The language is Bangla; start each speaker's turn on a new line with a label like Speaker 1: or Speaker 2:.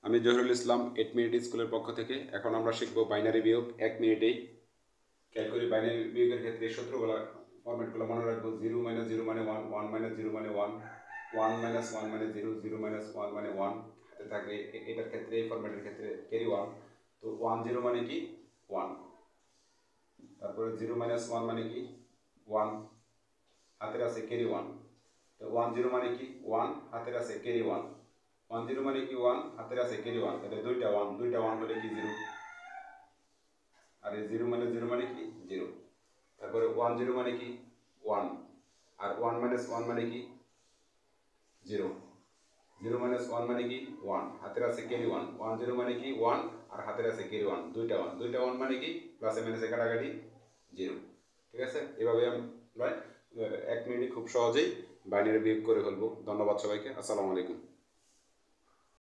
Speaker 1: আমি জহিরুল ইসলাম 8 মিনিট স্কুলের পক্ষ থেকে এখন আমরা শিখব বাইনারি বিয়োগ 1 মিনিটেই। খেয়াল করি বাইনারি বিয়োগের ক্ষেত্রে সূত্রগুলো ফরম্যাটগুলো মনে রাখবো। 0 - 0 মানে 1, 1 - 0 মানে 1, 1 - 1 মানে 0, 0 - 1 মানে 1 হাতে থাকলে এটার ক্ষেত্রে এই ফরম্যাটের ক্ষেত্রে ক্যারি 1। তো 1 0 মানে কি 1, তারপরে 0 - 1 মানে কি 1 হাতের আছে ক্যারি 1। তো 1 0 মানে কি 1 হাতের আছে ক্যারি 1, 1 0 মানে কি 1 হাতের আছে ক্যারি 1। তাহলে দুইটা 1 হলে কি 0, আর এই 0 মানে কি 0। তারপরে 1 0 মানে কি 1, আর 1 - 1 মানে কি 0, 0 - 1 মানে কি 1 হাতের আছে ক্যারি 1, 1 0 মানে কি 1 আর হাতের আছে ক্যারি 1, দুইটা 1 মানে কি প্লাসে মাইনাসে কাটাকাটি 0। ঠিক আছে, এভাবে আমরা 1 মিনিটে খুব সহজেই বাইনারি বিয়োগ করে ফেলবো। ধন্যবাদ সবাইকে, আসসালামু আলাইকুম।